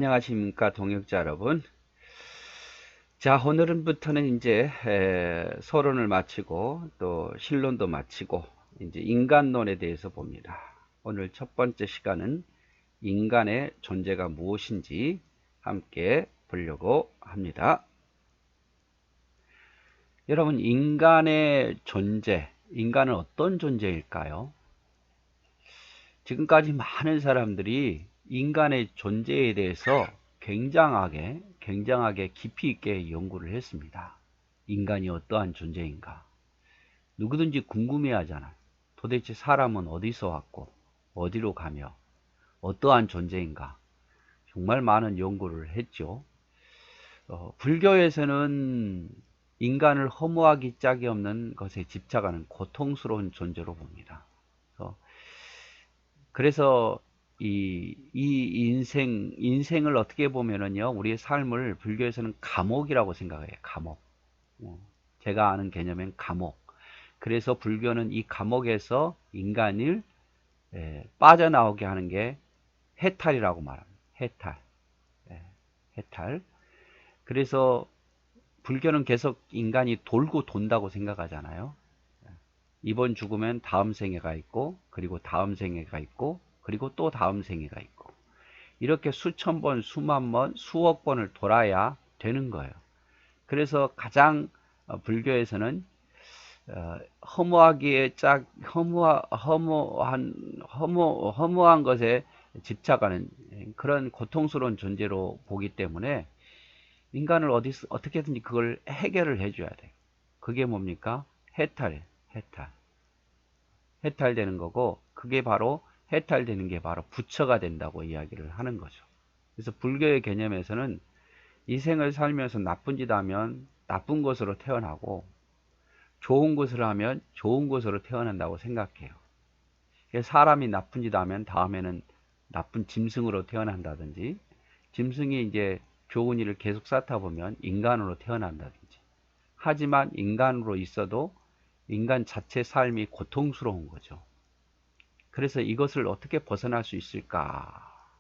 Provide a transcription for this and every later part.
안녕하십니까 동역자 여러분. 자, 오늘부터는 이제 서론을 마치고 또 실론도 마치고 이제 인간론에 대해서 봅니다. 오늘 첫 번째 시간은 인간의 존재가 무엇인지 함께 보려고 합니다. 여러분, 인간의 존재, 인간은 어떤 존재일까요? 지금까지 많은 사람들이 인간의 존재에 대해서 굉장하게 깊이 있게 연구를 했습니다. 인간이 어떠한 존재인가? 누구든지 궁금해 하잖아요. 도대체 사람은 어디서 왔고, 어디로 가며, 어떠한 존재인가? 정말 많은 연구를 했죠. 불교에서는 인간을 허무하기 짝이 없는 것에 집착하는 고통스러운 존재로 봅니다. 그래서 인생을 어떻게 보면은요, 우리의 삶을 불교에서는 감옥이라고 생각해요. 감옥. 제가 아는 개념은 감옥. 그래서 불교는 이 감옥에서 인간을 빠져나오게 하는 게 해탈이라고 말합니다. 해탈. 해탈. 그래서 불교는 계속 인간이 돌고 돈다고 생각하잖아요. 이번 죽으면 다음 생애가 있고, 그리고 다음 생애가 있고, 그리고 또 다음 생애가 있고, 이렇게 수천 번, 수만 번, 수억 번을 돌아야 되는 거예요. 그래서 가장 불교에서는 허무한 것에 집착하는 그런 고통스러운 존재로 보기 때문에 인간을 어떻게든지 그걸 해결을 해줘야 돼. 그게 뭡니까? 해탈. 해탈되는 거고, 그게 바로 해탈되는 게 바로 부처가 된다고 이야기를 하는 거죠. 그래서 불교의 개념에서는 이 생을 살면서 나쁜 짓 하면 나쁜 것으로 태어나고 좋은 것을 하면 좋은 것으로 태어난다고 생각해요. 사람이 나쁜 짓 하면 다음에는 나쁜 짐승으로 태어난다든지, 짐승이 이제 좋은 일을 계속 쌓다 보면 인간으로 태어난다든지. 하지만 인간으로 있어도 인간 자체 삶이 고통스러운 거죠. 그래서 이것을 어떻게 벗어날 수 있을까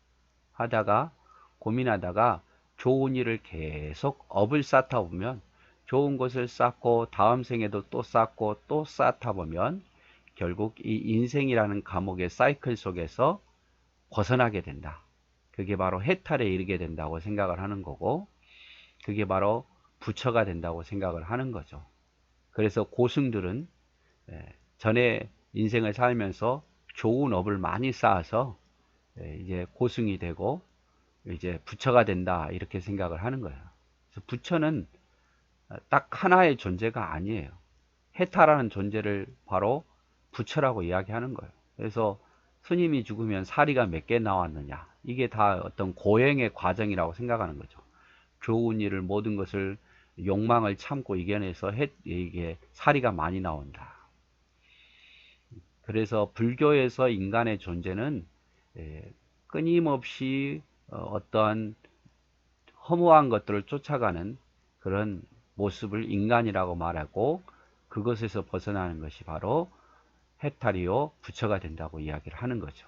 하다가 고민하다가 좋은 일을 계속 업을 쌓다 보면, 좋은 것을 쌓고 다음 생에도 또 쌓고 또 쌓다 보면 결국 이 인생이라는 감옥의 사이클 속에서 벗어나게 된다. 그게 바로 해탈에 이르게 된다고 생각을 하는 거고, 그게 바로 부처가 된다고 생각을 하는 거죠. 그래서 고승들은 전에 인생을 살면서 좋은 업을 많이 쌓아서 이제 고승이 되고 이제 부처가 된다, 이렇게 생각을 하는 거예요. 그래서 부처는 딱 하나의 존재가 아니에요. 해탈하는 존재를 바로 부처라고 이야기하는 거예요. 그래서 스님이 죽으면 사리가 몇 개 나왔느냐, 이게 다 어떤 고행의 과정이라고 생각하는 거죠. 좋은 일을, 모든 것을, 욕망을 참고 이겨내서 이게 사리가 많이 나온다. 그래서 불교에서 인간의 존재는 끊임없이 어떠한 허무한 것들을 쫓아가는 그런 모습을 인간이라고 말하고, 그것에서 벗어나는 것이 바로 해탈이요 부처가 된다고 이야기를 하는 거죠.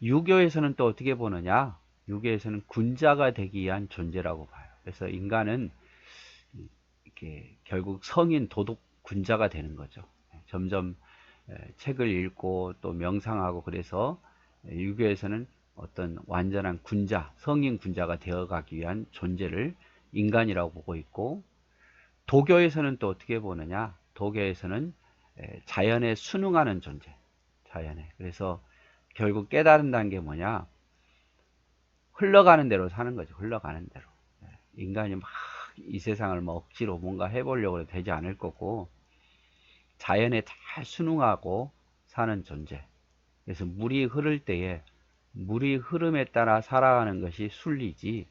유교에서는 또 어떻게 보느냐? 유교에서는 군자가 되기 위한 존재라고 봐요. 그래서 인간은 이렇게 결국 성인 도덕 군자가 되는 거죠. 점점 책을 읽고 또 명상하고, 그래서 유교에서는 어떤 완전한 군자, 성인 군자가 되어가기 위한 존재를 인간이라고 보고 있고, 도교에서는 또 어떻게 보느냐? 도교에서는 자연에 순응하는 존재, 자연에. 그래서 결국 깨달은다는 게 뭐냐? 흘러가는 대로 사는 거죠. 흘러가는 대로. 인간이 막 이 세상을 뭐 억지로 뭔가 해보려고 해도 되지 않을 거고, 자연에 잘 순응하고 사는 존재. 그래서 물이 흐를 때에 물이 흐름에 따라 살아가는 것이 순리지,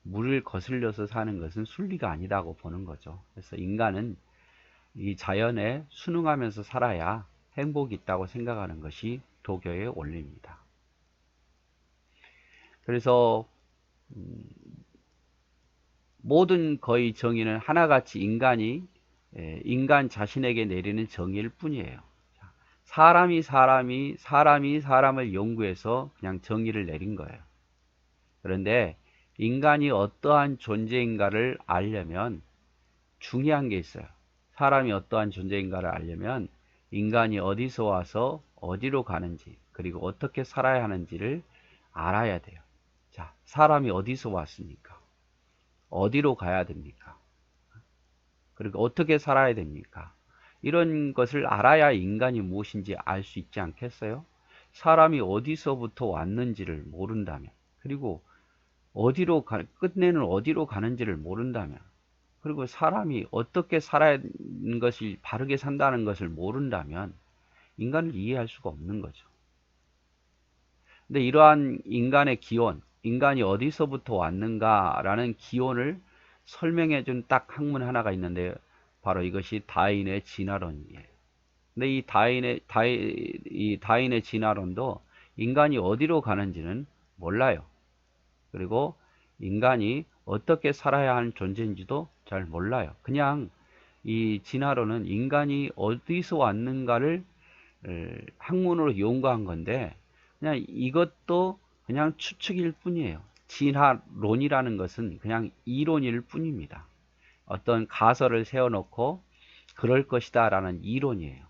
물을 거슬려서 사는 것은 순리가 아니다고 보는 거죠. 그래서 인간은 이 자연에 순응하면서 살아야 행복이 있다고 생각하는 것이 도교의 원리입니다. 그래서 모든 거의 정의는 하나같이 인간 자신에게 내리는 정의일 뿐이에요. 사람이 사람을 연구해서 그냥 정의를 내린 거예요. 그런데 인간이 어떠한 존재인가를 알려면 중요한 게 있어요. 사람이 어떠한 존재인가를 알려면 인간이 어디서 와서 어디로 가는지, 그리고 어떻게 살아야 하는지를 알아야 돼요. 자, 사람이 어디서 왔습니까? 어디로 가야 됩니까? 그리고 어떻게 살아야 됩니까? 이런 것을 알아야 인간이 무엇인지 알 수 있지 않겠어요? 사람이 어디서부터 왔는지를 모른다면, 그리고 끝내는 어디로 가는지를 모른다면, 그리고 사람이 어떻게 살아야 하는 것이 바르게 산다는 것을 모른다면 인간을 이해할 수가 없는 거죠. 근데 이러한 인간의 기원, 인간이 어디서부터 왔는가라는 기원을 설명해 준 딱 학문 하나가 있는데 바로 이것이 다윈의 진화론이에요. 근데 이 다윈의 진화론도 인간이 어디로 가는지는 몰라요. 그리고 인간이 어떻게 살아야 하는 존재인지도 잘 몰라요. 그냥 이 진화론은 인간이 어디서 왔는가를 학문으로 연구한 건데 그냥 이것도 그냥 추측일 뿐이에요. 진화론이라는 것은 그냥 이론일 뿐입니다. 어떤 가설을 세워놓고 그럴 것이다 라는 이론이에요.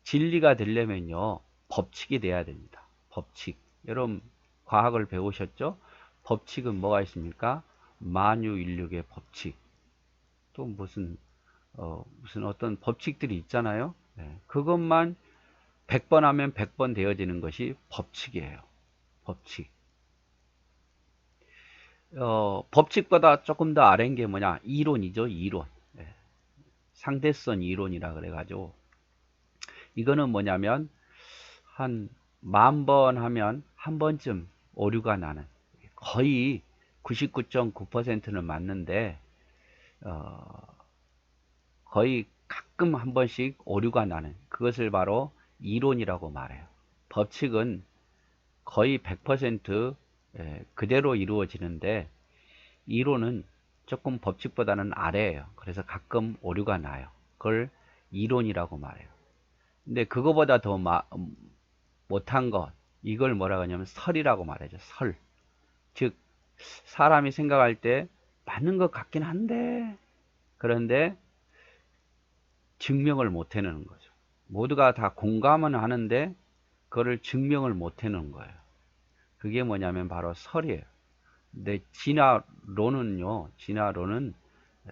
진리가 되려면요, 법칙이 돼야 됩니다. 법칙. 여러분 과학을 배우셨죠? 법칙은 뭐가 있습니까? 만유인력의 법칙. 또 무슨 어떤 법칙들이 있잖아요. 네, 그것만 100번 하면 100번 되어지는 것이 법칙이에요. 법칙. 법칙보다 조금 더 아래인 게 뭐냐? 이론이죠, 이론. 네, 상대성 이론이라 그래가지고 이거는 뭐냐면 한 10,000번 하면 한 번쯤 오류가 나는, 거의 99.9%는 맞는데 거의 가끔 한 번씩 오류가 나는, 그것을 바로 이론이라고 말해요. 법칙은 거의 100% 그대로 이루어지는데 이론은 조금 법칙보다는 아래예요. 그래서 가끔 오류가 나요. 그걸 이론이라고 말해요. 근데 그거보다 더 못한 것, 이걸 뭐라고 하냐면 설이라고 말하죠. 설. 즉 사람이 생각할 때 맞는 것 같긴 한데, 그런데 증명을 못 해내는 거죠. 모두가 다 공감은 하는데 그거를 증명을 못 해내는 거예요. 그게 뭐냐면 바로 설이에요. 근데 진화론은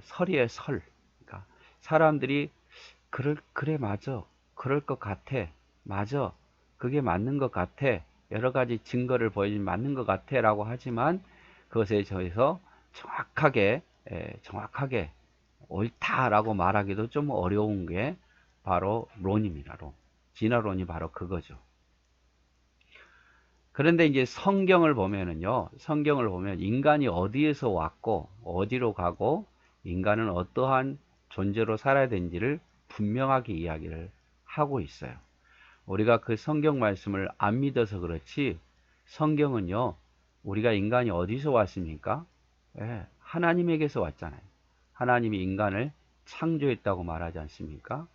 설이에요, 설. 그러니까 사람들이 그래, 맞아, 그럴 것 같아, 맞아, 그게 맞는 것 같아, 여러 가지 증거를 보여주면 맞는 것 같아 라고 하지만 그것에 대해서 정확하게 옳다라고 말하기도 좀 어려운 게 바로 론입니다. 진화론이 바로 그거죠. 그런데 이제 성경을 보면 인간이 어디에서 왔고 어디로 가고 인간은 어떠한 존재로 살아야 되는지를 분명하게 이야기를 하고 있어요. 우리가 그 성경 말씀을 안 믿어서 그렇지, 성경은요, 우리가 인간이 어디서 왔습니까? 하나님에게서 왔잖아요. 하나님이 인간을 창조했다고 말하지 않습니까?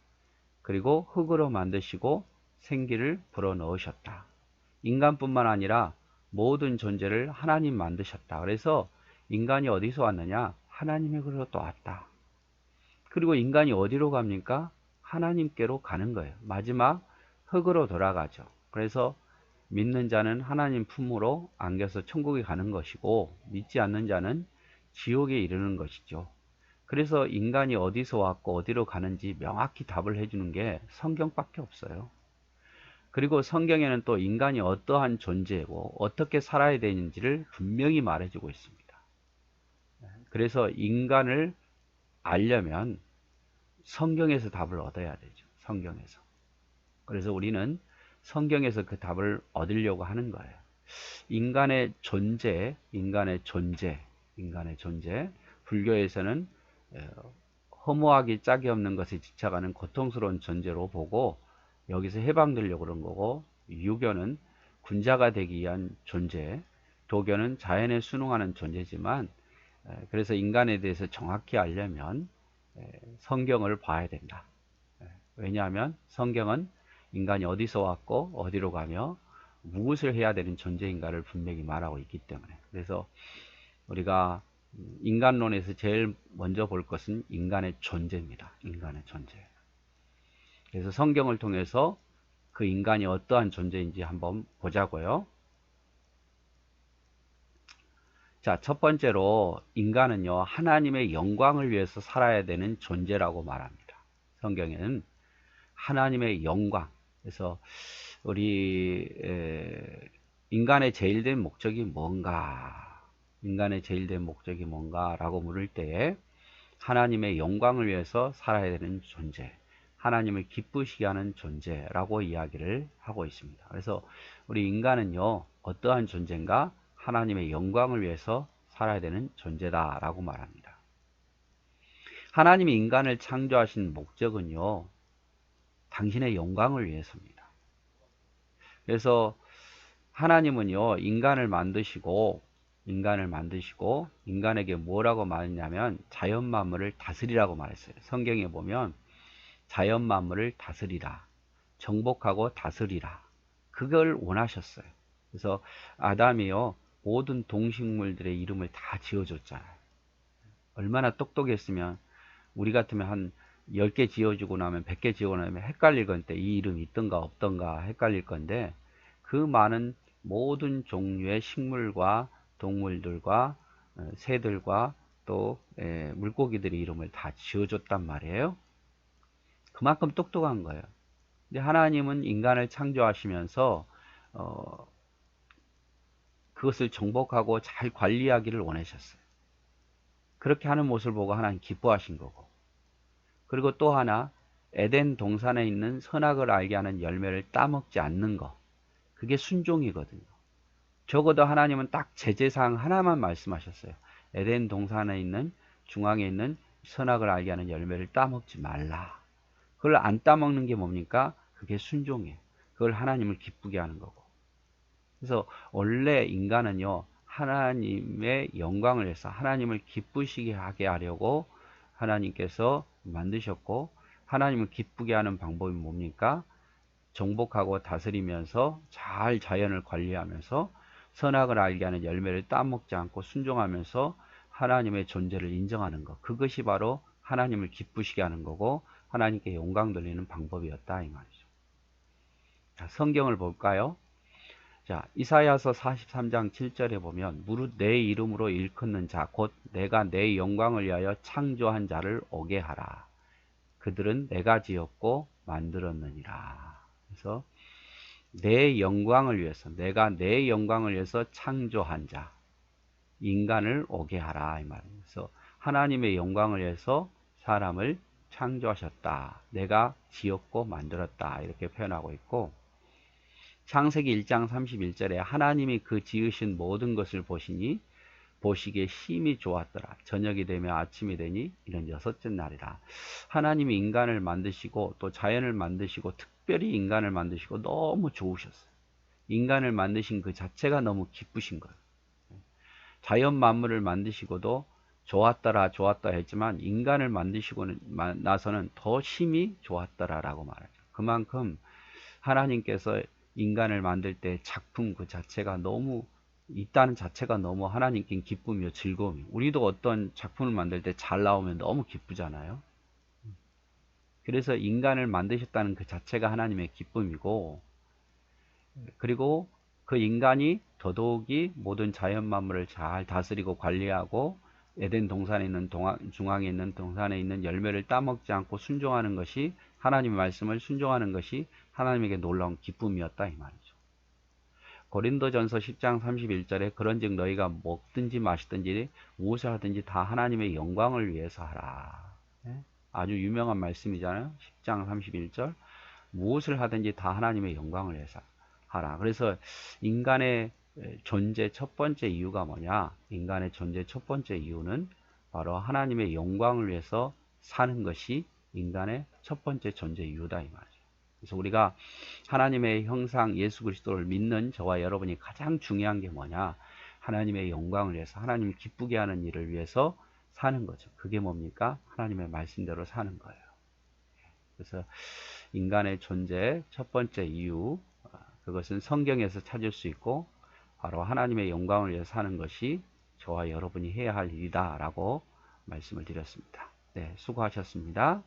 그리고 흙으로 만드시고 생기를 불어넣으셨다. 인간뿐만 아니라 모든 존재를 하나님 만드셨다. 그래서 인간이 어디서 왔느냐? 하나님에게로부터 왔다. 그리고 인간이 어디로 갑니까? 하나님께로 가는 거예요. 마지막 흙으로 돌아가죠. 그래서 믿는 자는 하나님 품으로 안겨서 천국에 가는 것이고 믿지 않는 자는 지옥에 이르는 것이죠. 그래서 인간이 어디서 왔고 어디로 가는지 명확히 답을 해주는 게 성경밖에 없어요. 그리고 성경에는 또 인간이 어떠한 존재고 어떻게 살아야 되는지를 분명히 말해주고 있습니다. 그래서 인간을 알려면 성경에서 답을 얻어야 되죠. 성경에서. 그래서 우리는 성경에서 그 답을 얻으려고 하는 거예요. 인간의 존재. 불교에서는 허무하기 짝이 없는 것에 지쳐가는 고통스러운 존재로 보고 여기서 해방되려고 그런 거고, 유교는 군자가 되기 위한 존재, 도교는 자연에 순응하는 존재지만, 그래서 인간에 대해서 정확히 알려면 성경을 봐야 된다. 왜냐하면 성경은 인간이 어디서 왔고 어디로 가며 무엇을 해야 되는 존재인가를 분명히 말하고 있기 때문에, 그래서 우리가 인간론에서 제일 먼저 볼 것은 인간의 존재입니다. 인간의 존재. 그래서 성경을 통해서 그 인간이 어떠한 존재인지 한번 보자고요. 자, 첫 번째로 인간은요, 하나님의 영광을 위해서 살아야 되는 존재라고 말합니다. 성경에는 하나님의 영광. 그래서 우리 인간의 제일 된 목적이 뭔가? 인간의 제일 된 목적이 뭔가라고 물을 때에 하나님의 영광을 위해서 살아야 되는 존재, 하나님을 기쁘시게 하는 존재라고 이야기를 하고 있습니다. 그래서 우리 인간은요, 어떠한 존재인가? 하나님의 영광을 위해서 살아야 되는 존재다라고 말합니다. 하나님이 인간을 창조하신 목적은요, 당신의 영광을 위해서입니다. 그래서 하나님은요, 인간을 만드시고 인간에게 뭐라고 말했냐면 자연 만물을 다스리라고 말했어요. 성경에 보면 자연 만물을 다스리라, 정복하고 다스리라, 그걸 원하셨어요. 그래서 아담이요, 모든 동식물들의 이름을 다 지어줬잖아요. 얼마나 똑똑했으면, 우리 같으면 한 10개 지어주고 나면 100개 지어주고 나면 헷갈릴 건데, 이 이름이 있던가 없던가 헷갈릴 건데, 그 많은 모든 종류의 식물과 동물들과 새들과 또 물고기들의 이름을 다 지어줬단 말이에요. 그만큼 똑똑한 거예요. 근데 하나님은 인간을 창조하시면서 그것을 정복하고 잘 관리하기를 원하셨어요. 그렇게 하는 모습을 보고 하나님 기뻐하신 거고, 그리고 또 하나, 에덴 동산에 있는 선악을 알게 하는 열매를 따먹지 않는 거, 그게 순종이거든요. 적어도 하나님은 딱 제재사항 하나만 말씀하셨어요. 에덴 동산에 있는, 중앙에 있는 선악을 알게 하는 열매를 따먹지 말라. 그걸 안 따먹는 게 뭡니까? 그게 순종이에요. 그걸 하나님을 기쁘게 하는 거고. 그래서 원래 인간은요, 하나님의 영광을 위해서 하나님을 기쁘시게 하게 하려고 하나님께서 만드셨고, 하나님을 기쁘게 하는 방법이 뭡니까? 정복하고 다스리면서 잘 자연을 관리하면서 선악을 알게 하는 열매를 따먹지 않고 순종하면서 하나님의 존재를 인정하는 것, 그것이 바로 하나님을 기쁘시게 하는 거고 하나님께 영광 돌리는 방법이었다, 이 말이죠. 자, 성경을 볼까요? 자, 이사야서 43장 7절에 보면 무릇 내 이름으로 일컫는 자 곧 내가 내 영광을 위하여 창조한 자를 오게 하라. 그들은 내가 지었고 만들었느니라. 그래서 내 영광을 위해서, 내가 내 영광을 위해서 창조한 자, 인간을 오게 하라, 이 말이에요. 그래서 하나님의 영광을 위해서 사람을 창조하셨다. 내가 지었고 만들었다. 이렇게 표현하고 있고, 창세기 1장 31절에 하나님이 그 지으신 모든 것을 보시니 보시기에 심히 좋았더라. 저녁이 되며 아침이 되니 이는 여섯째 날이라. 하나님이 인간을 만드시고 또 자연을 만드시고 특별히 인간을 만드시고 너무 좋으셨어요. 인간을 만드신 그 자체가 너무 기쁘신 거예요. 자연 만물을 만드시고도 좋았더라 좋았다 했지만 인간을 만드시고 나서는 더 심히 좋았더라라고 말하죠. 그만큼 하나님께서 인간을 만들 때 작품 그 자체가 너무 있다는 자체가 너무 하나님께 기쁨이요 즐거움이요. 우리도 어떤 작품을 만들 때 잘 나오면 너무 기쁘잖아요. 그래서 인간을 만드셨다는 그 자체가 하나님의 기쁨이고, 그리고 그 인간이 더더욱이 모든 자연 만물을 잘 다스리고 관리하고 에덴 동산에 있는 중앙에 있는 동산에 있는 열매를 따먹지 않고 순종하는 것이, 하나님의 말씀을 순종하는 것이 하나님에게 놀라운 기쁨이었다, 이 말이죠. 고린도전서 10장 31절에 그런즉 너희가 먹든지 마시든지 무엇을 하든지 다 하나님의 영광을 위해서 하라. 아주 유명한 말씀이잖아요. 10장 31절. 무엇을 하든지 다 하나님의 영광을 위해서 하라. 그래서 인간의 존재 첫 번째 이유가 뭐냐? 인간의 존재 첫 번째 이유는 바로 하나님의 영광을 위해서 사는 것이 인간의 첫 번째 존재 이유다, 이 말이죠. 그래서 우리가 하나님의 형상 예수 그리스도를 믿는 저와 여러분이 가장 중요한 게 뭐냐? 하나님의 영광을 위해서, 하나님을 기쁘게 하는 일을 위해서 사는 거죠. 그게 뭡니까? 하나님의 말씀대로 사는 거예요. 그래서 인간의 존재 첫 번째 이유, 그것은 성경에서 찾을 수 있고 바로 하나님의 영광을 위해 사는 것이 저와 여러분이 해야 할 일이다 라고 말씀을 드렸습니다. 네, 수고하셨습니다.